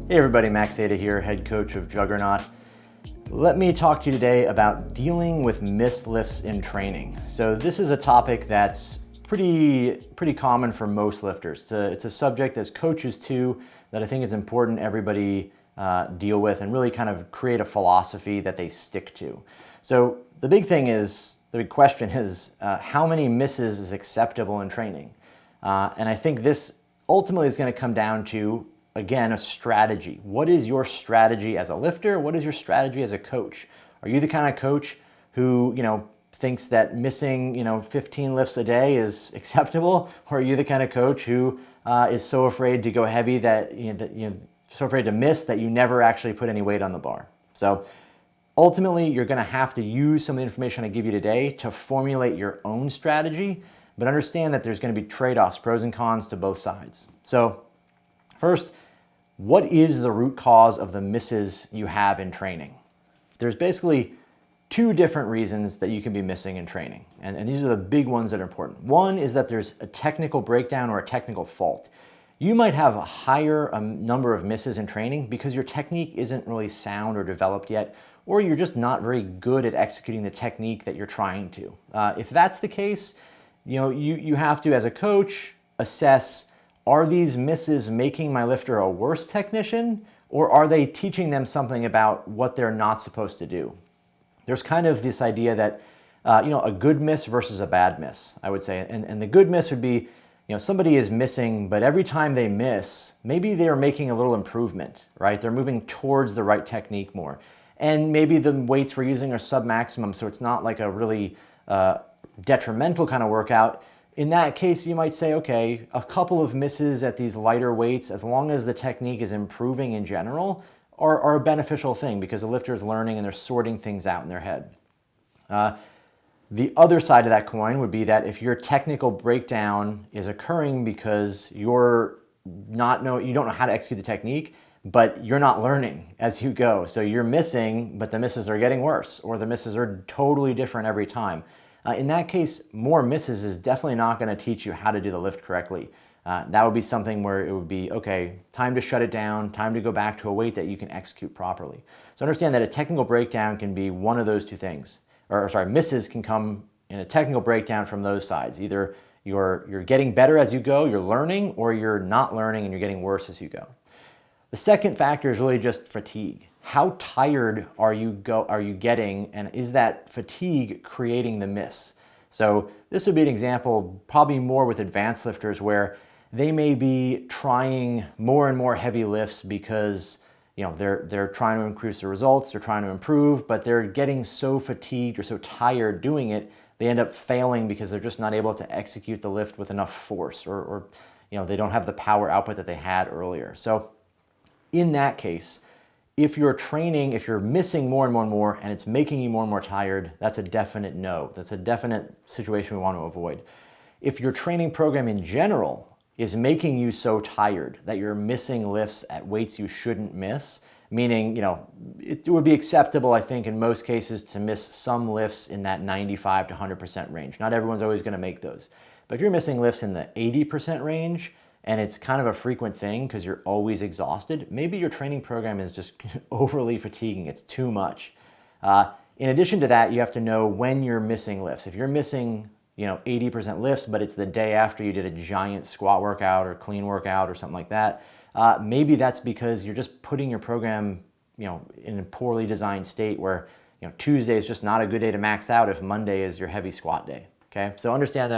Hey everybody, Max Aita here, head coach of Juggernaut. Let me talk to you today about dealing with missed lifts in training. So this is a topic that's pretty common for most lifters. It's a subject as coaches too that I think is important everybody deal with and really kind of create a philosophy that they stick to. So the big question is how many misses is acceptable in training? And I think this ultimately is going to come down to, again, a strategy. What is your strategy as a lifter? What is your strategy as a coach? Are you the kind of coach who, thinks that missing, 15 lifts a day is acceptable? Or are you the kind of coach who is so afraid to go heavy that, so afraid to miss that you never actually put any weight on the bar? So ultimately, you're going to have to use some of the information I give you today to formulate your own strategy, but understand that there's going to be trade-offs, pros and cons to both sides. So first, what is the root cause of the misses you have in training? There's basically two different reasons that you can be missing in training, and these are the big ones that are important. One is that there's a technical breakdown or a technical fault. You might have a higher number of misses in training because your technique isn't really sound or developed yet, or you're just not very good at executing the technique that you're trying to. If that's the case, you have to, as a coach, assess, are these misses making my lifter a worse technician, or are they teaching them something about what they're not supposed to do? There's kind of this idea that, a good miss versus a bad miss, I would say. And the good miss would be, somebody is missing, but every time they miss, maybe they're making a little improvement, right? They're moving towards the right technique more. And maybe the weights we're using are sub-maximum, so it's not like a really detrimental kind of workout. In that case, you might say, okay, a couple of misses at these lighter weights, as long as the technique is improving in general, are a beneficial thing because the lifter is learning and they're sorting things out in their head. The other side of that coin would be that if your technical breakdown is occurring because you don't know how to execute the technique, but you're not learning as you go. So you're missing, but the misses are getting worse, or the misses are totally different every time. In that case, more misses is definitely not going to teach you how to do the lift correctly. That would be something where it would be, okay, time to shut it down, time to go back to a weight that you can execute properly. So understand that a technical breakdown can be one of those two things. Misses can come in a technical breakdown from those sides. Either you're getting better as you go, you're learning, or you're not learning and you're getting worse as you go. The second factor is really just fatigue. How tired are you getting, and is that fatigue creating the miss? So this would be an example, probably more with advanced lifters, where they may be trying more and more heavy lifts because they're trying to increase the results, they're trying to improve, but they're getting so fatigued or so tired doing it, they end up failing because they're just not able to execute the lift with enough force, or they don't have the power output that they had earlier. So in that case, if you're missing more and more and more, and it's making you more and more tired, that's a definite no. That's a definite situation we want to avoid. If your training program in general is making you so tired that you're missing lifts at weights you shouldn't miss, meaning, it would be acceptable, I think, in most cases to miss some lifts in that 95 to 100% range. Not everyone's always going to make those. But if you're missing lifts in the 80% range, and it's kind of a frequent thing because you're always exhausted, maybe your training program is just overly fatiguing. It's too much. In addition to that, you have to know when you're missing lifts. If you're missing 80% lifts, but it's the day after you did a giant squat workout or clean workout or something like that, maybe that's because you're just putting your program in a poorly designed state where Tuesday is just not a good day to max out if Monday is your heavy squat day. Okay, so understand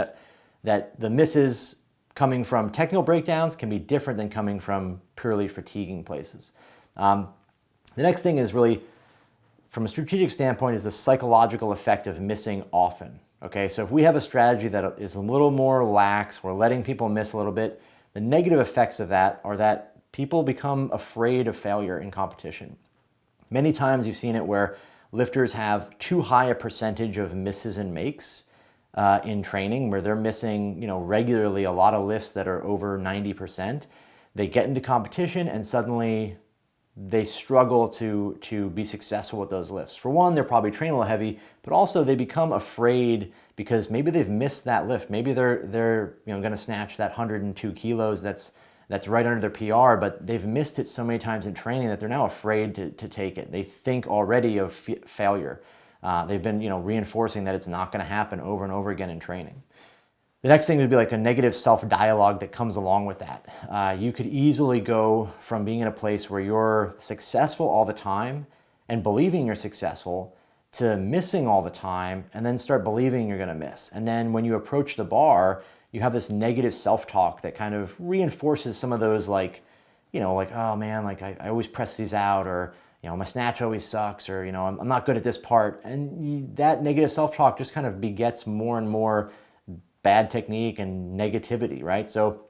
that the misses coming from technical breakdowns can be different than coming from purely fatiguing places. The next thing is really, from a strategic standpoint, is the psychological effect of missing often. Okay, so if we have a strategy that is a little more lax, we're letting people miss a little bit, the negative effects of that are that people become afraid of failure in competition. Many times you've seen it where lifters have too high a percentage of misses and makes in training, where they're missing regularly a lot of lifts that are over 90%. They get into competition and suddenly they struggle to be successful with those lifts. For one, they're probably training a little heavy, but also they become afraid because maybe they've missed that lift. Maybe they're going to snatch that 102 kilos that's that's right under their PR, but they've missed it so many times in training that they're now afraid to take it. They think already of failure. They've been, reinforcing that it's not going to happen over and over again in training. The next thing would be like a negative self-dialogue that comes along with that. You could easily go from being in a place where you're successful all the time and believing you're successful to missing all the time and then start believing you're going to miss. And then when you approach the bar, you have this negative self-talk that kind of reinforces some of those like, oh man, like I always press these out, or, my snatch always sucks, or, I'm not good at this part. And that negative self-talk just kind of begets more and more bad technique and negativity, right? So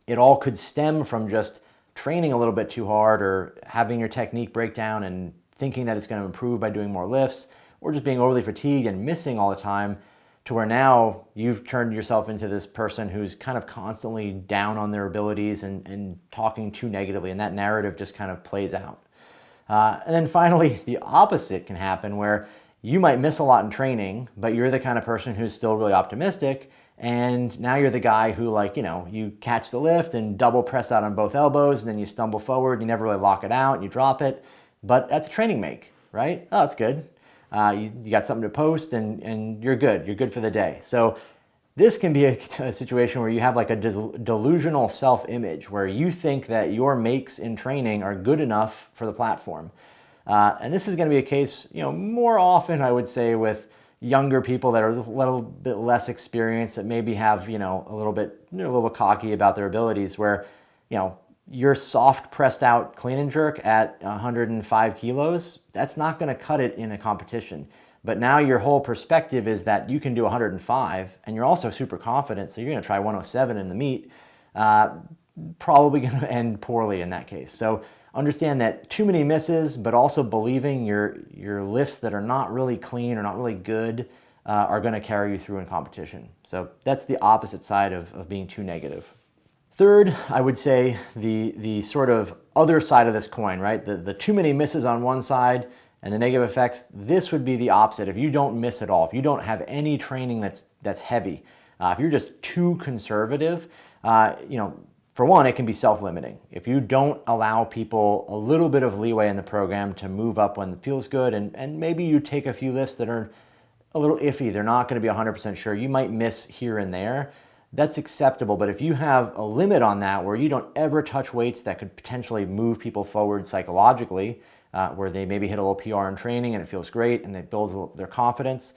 it all could stem from just training a little bit too hard, or having your technique break down and thinking that it's going to improve by doing more lifts, or just being overly fatigued and missing all the time, to where now you've turned yourself into this person who's kind of constantly down on their abilities and talking too negatively, and that narrative just kind of plays out. And then finally, the opposite can happen, where you might miss a lot in training, but you're the kind of person who's still really optimistic, and now you're the guy who, you catch the lift and double press out on both elbows, and then you stumble forward, you never really lock it out, and you drop it, but that's a training make, right? Oh, that's good. You got something to post, and you're good. You're good for the day. So this can be a situation where you have like a delusional self-image, where you think that your makes in training are good enough for the platform. And this is going to be a case, more often, I would say, with younger people that are a little bit less experienced, that maybe have, a little bit cocky about their abilities, where, your soft pressed out clean and jerk at 105 kilos, that's not going to cut it in a competition. But now your whole perspective is that you can do 105, and you're also super confident, so you're going to try 107 in the meet. Probably going to end poorly in that case. So understand that too many misses, but also believing your lifts that are not really clean or not really good are going to carry you through in competition. So that's the opposite side of being too negative. Third, I would say the sort of other side of this coin, right? The too many misses on one side and the negative effects. This would be the opposite. If you don't miss at all, if you don't have any training that's heavy, if you're just too conservative, for one, it can be self-limiting. If you don't allow people a little bit of leeway in the program to move up when it feels good, and maybe you take a few lifts that are a little iffy, they're not going to be 100% sure, you might miss here and there, that's acceptable. But if you have a limit on that, where you don't ever touch weights that could potentially move people forward psychologically, where they maybe hit a little PR in training and it feels great and it builds their confidence,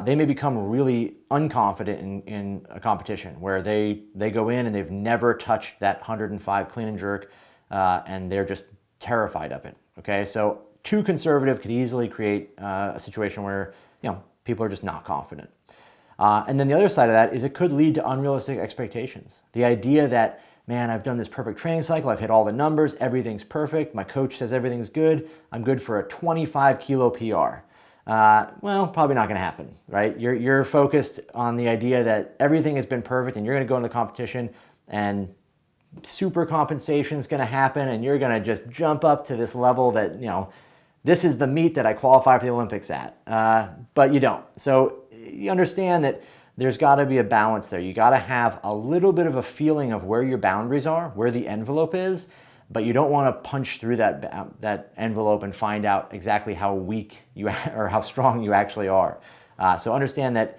they may become really unconfident in a competition, where they go in and they've never touched that 105 clean and jerk, and they're just terrified of it. Okay, so too conservative could easily create a situation where people are just not confident. And then the other side of that is it could lead to unrealistic expectations. The idea that, man, I've done this perfect training cycle, I've hit all the numbers, everything's perfect, my coach says everything's good, I'm good for a 25 kilo PR. Well, probably not going to happen, right? You're focused on the idea that everything has been perfect, and you're going to go into competition and super compensation is going to happen, and you're going to just jump up to this level that, this is the meet that I qualify for the Olympics at. But you don't. So you understand that there's got to be a balance there. You got to have a little bit of a feeling of where your boundaries are, where the envelope is, but you don't want to punch through that envelope and find out exactly how weak you or how strong you actually are. So understand that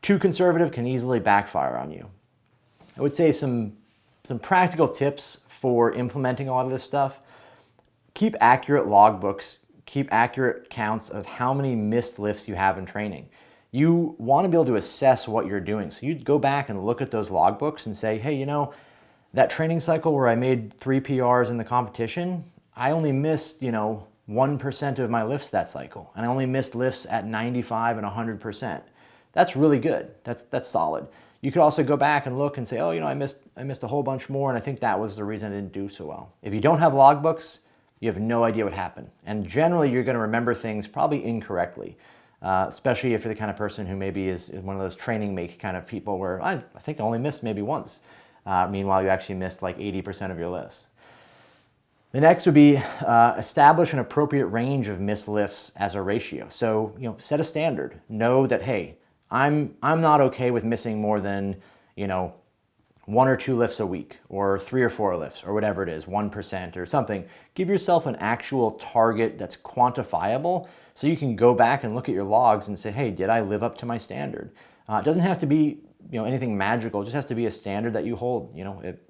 too conservative can easily backfire on you. I would say some practical tips for implementing a lot of this stuff. Keep accurate logbooks. Keep accurate counts of how many missed lifts you have in training. You want to be able to assess what you're doing. So you'd go back and look at those logbooks and say, hey, that training cycle where I made 3 PRs in the competition, I only missed, 1% of my lifts that cycle. And I only missed lifts at 95 and 100%. That's really good. That's solid. You could also go back and look and say, oh, I missed a whole bunch more, and I think that was the reason I didn't do so well. If you don't have logbooks, you have no idea what happened. And generally, you're going to remember things probably incorrectly, especially if you're the kind of person who maybe is one of those training make kind of people where I think I only missed maybe once. Meanwhile, you actually missed like 80% of your lifts. The next would be establish an appropriate range of missed lifts as a ratio. So, set a standard. Know that, hey, I'm not okay with missing more than, 1 or 2 lifts a week, or 3 or 4 lifts, or whatever it is, 1% or something. Give yourself an actual target that's quantifiable so you can go back and look at your logs and say, hey, did I live up to my standard? It doesn't have to be anything magical. It just has to be a standard that you hold.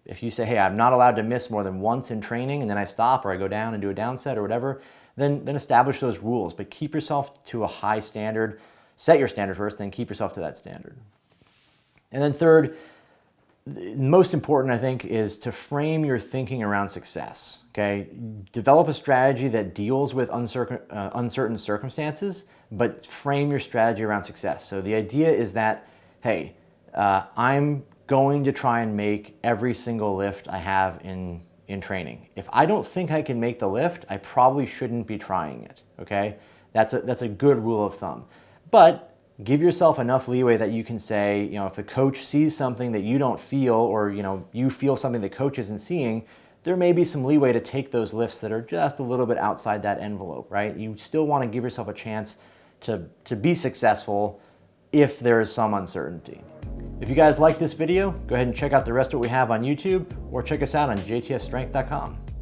If you say, hey, I'm not allowed to miss more than once in training, and then I stop or I go down and do a down set or whatever, then establish those rules. But keep yourself to a high standard. Set your standard first, then keep yourself to that standard. And then third, most important, I think, is to frame your thinking around success, okay? Develop a strategy that deals with uncertain circumstances, but frame your strategy around success. So the idea is that, hey, I'm going to try and make every single lift I have in training. If I don't think I can make the lift, I probably shouldn't be trying it, okay? That's a good rule of thumb. But give yourself enough leeway that you can say, if the coach sees something that you don't feel, or you feel something the coach isn't seeing, there may be some leeway to take those lifts that are just a little bit outside that envelope, right? You still want to give yourself a chance to be successful if there is some uncertainty. If you guys like this video, go ahead and check out the rest of what we have on YouTube, or check us out on jtsstrength.com.